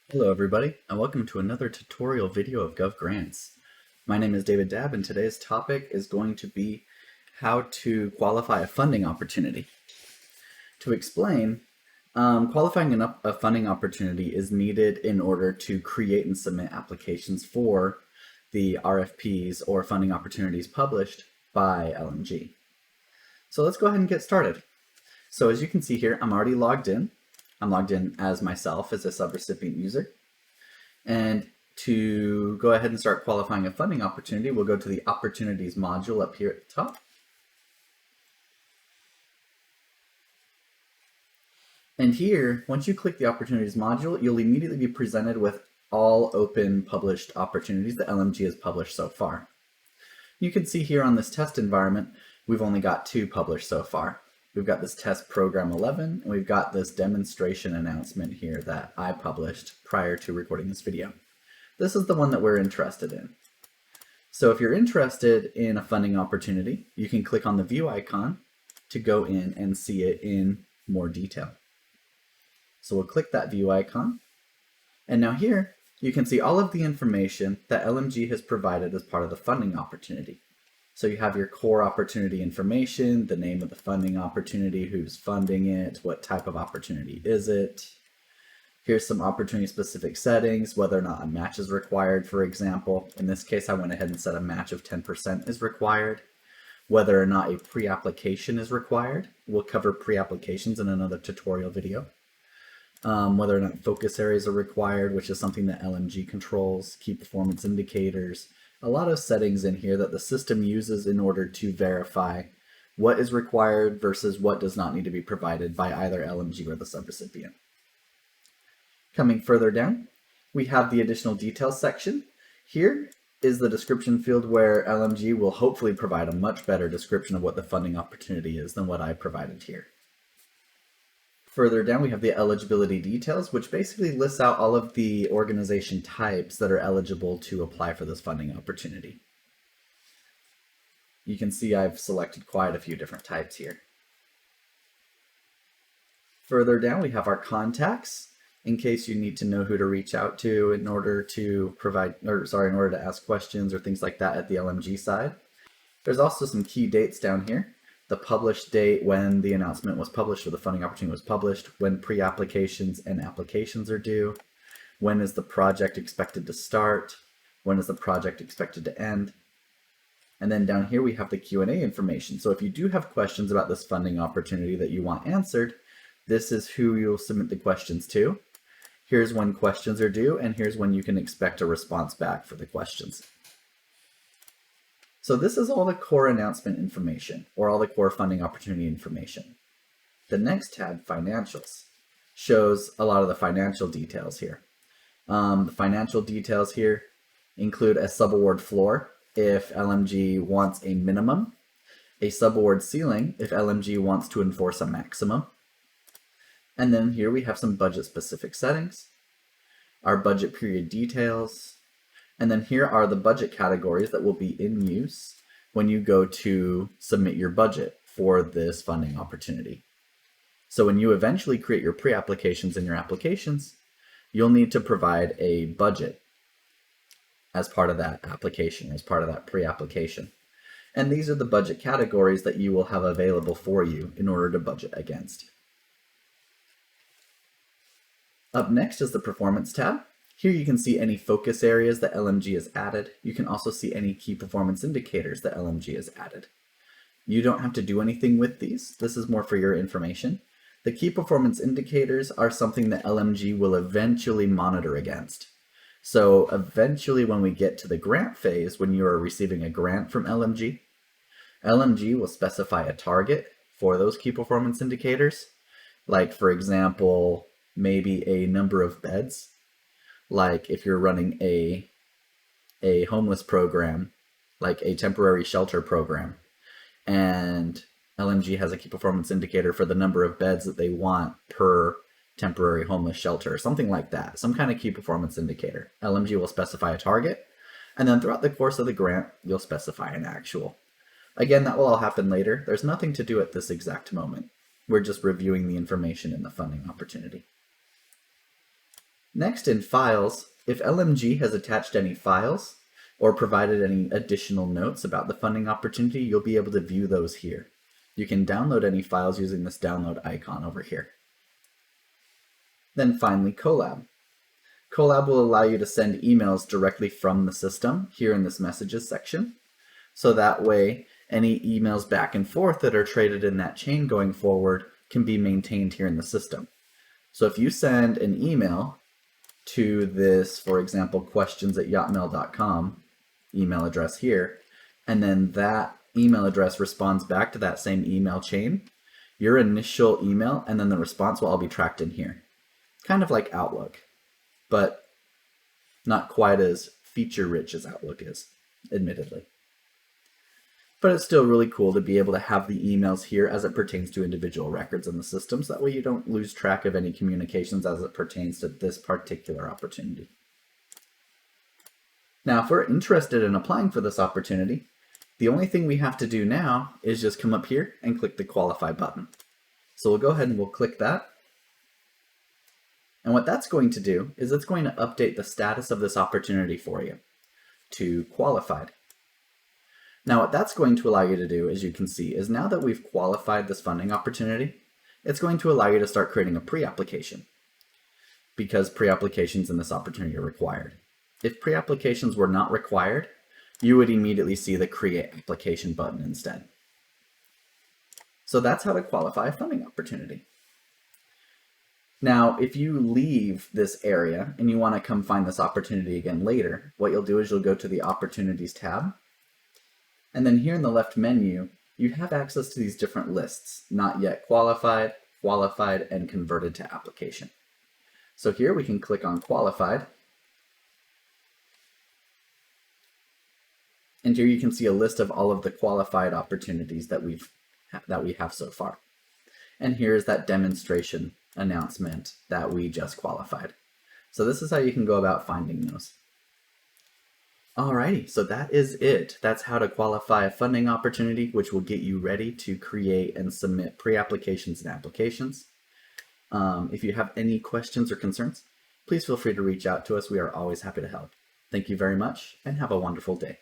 Hello everybody, and welcome to another tutorial video of GovGrants. My name is David Dabb, and today's topic is going to be how to qualify a funding opportunity. To explain, qualifying a funding opportunity is needed in order to create and submit applications for the RFPs or funding opportunities published by LMG. So let's go ahead and get started. So as you can see here, I'm already logged in. I'm logged in as myself as a subrecipient user. And to go ahead and start qualifying a funding opportunity, we'll go to the Opportunities module up here at the top. And here, once you click the Opportunities module, you'll immediately be presented with all open published opportunities that LMG has published so far. You can see here on this test environment, we've only got 2 published so far. We've got this test program 11, and we've got this demonstration announcement here that I published prior to recording this video. This is the one that we're interested in. So if you're interested in a funding opportunity, you can click on the view icon to go in and see it in more detail. So we'll click that view icon. And now here, you can see all of the information that LMG has provided as part of the funding opportunity. So you have your core opportunity information, the name of the funding opportunity, who's funding it, what type of opportunity is it. Here's some opportunity specific settings, whether or not a match is required, for example. In this case, I went ahead and said a match of 10% is required. Whether or not a pre-application is required. We'll cover pre-applications in another tutorial video. Whether or not focus areas are required, which is something that LMG controls, key performance indicators, a lot of settings in here that the system uses in order to verify what is required versus what does not need to be provided by either LMG or the subrecipient. Coming further down, we have the additional details section. Here is the description field where LMG will hopefully provide a much better description of what the funding opportunity is than what I provided here. Further down, we have the eligibility details, which basically lists out all of the organization types that are eligible to apply for this funding opportunity. You can see I've selected quite a few different types here. Further down, we have our contacts, in case you need to know who to reach out to in order to in order to ask questions or things like that at the LMG side. There's also some key dates down here. The published date, when the announcement was published or the funding opportunity was published, when pre-applications and applications are due, when is the project expected to start, when is the project expected to end. And then down here we have the Q&A information. So if you do have questions about this funding opportunity that you want answered, this is who you'll submit the questions to. Here's when questions are due, and here's when you can expect a response back for the questions. So this is all the core announcement information, or all the core funding opportunity information. The next tab, Financials, shows a lot of the financial details here. The financial details here include a subaward floor if LMG wants a minimum, a subaward ceiling if LMG wants to enforce a maximum. And then here we have some budget specific settings, our budget period details, and then here are the budget categories that will be in use when you go to submit your budget for this funding opportunity. So when you eventually create your pre-applications and your applications, you'll need to provide a budget as part of that application, as part of that pre-application. And these are the budget categories that you will have available for you in order to budget against. Up next is the Performance tab. Here you can see any focus areas that LMG has added. You can also see any key performance indicators that LMG has added. You don't have to do anything with these. This is more for your information. The key performance indicators are something that LMG will eventually monitor against. So eventually when we get to the grant phase, when you are receiving a grant from LMG, LMG will specify a target for those key performance indicators. Like for example, maybe a number of beds. Like if you're running a homeless program, like a temporary shelter program, and LMG has a key performance indicator for the number of beds that they want per temporary homeless shelter, or something like that, some kind of key performance indicator. LMG will specify a target, and then throughout the course of the grant, you'll specify an actual. Again, that will all happen later. There's nothing to do at this exact moment. We're just reviewing the information in the funding opportunity. Next, in files, if LMG has attached any files or provided any additional notes about the funding opportunity, you'll be able to view those here. You can download any files using this download icon over here. Then finally, Colab. Colab will allow you to send emails directly from the system here in this messages section. So that way, any emails back and forth that are traded in that chain going forward can be maintained here in the system. So if you send an email to this, for example, questions@yotmail.com email address here, and then that email address responds back to that same email chain, your initial email and then the response will all be tracked in here. Kind of like Outlook, but not quite as feature-rich as Outlook is, admittedly. But it's still really cool to be able to have the emails here as it pertains to individual records in the system, so that way you don't lose track of any communications as it pertains to this particular opportunity. Now, if we're interested in applying for this opportunity, the only thing we have to do now is just come up here and click the Qualify button. So we'll go ahead and we'll click that. And what that's going to do is it's going to update the status of this opportunity for you to qualified. Now what that's going to allow you to do, as you can see, is now that we've qualified this funding opportunity, it's going to allow you to start creating a pre-application, because pre-applications in this opportunity are required. If pre-applications were not required, you would immediately see the Create Application button instead. So that's how to qualify a funding opportunity. Now, if you leave this area and you want to come find this opportunity again later, what you'll do is you'll go to the Opportunities tab. And then here in the left menu, you have access to these different lists: not yet qualified, qualified, and converted to application. So here we can click on qualified. And here you can see a list of all of the qualified opportunities that we have so far. And here's that demonstration announcement that we just qualified. So this is how you can go about finding those. Alrighty, so that is it. That's how to qualify a funding opportunity, which will get you ready to create and submit pre-applications and applications. If you have any questions or concerns, please feel free to reach out to us. We are always happy to help. Thank you very much and have a wonderful day.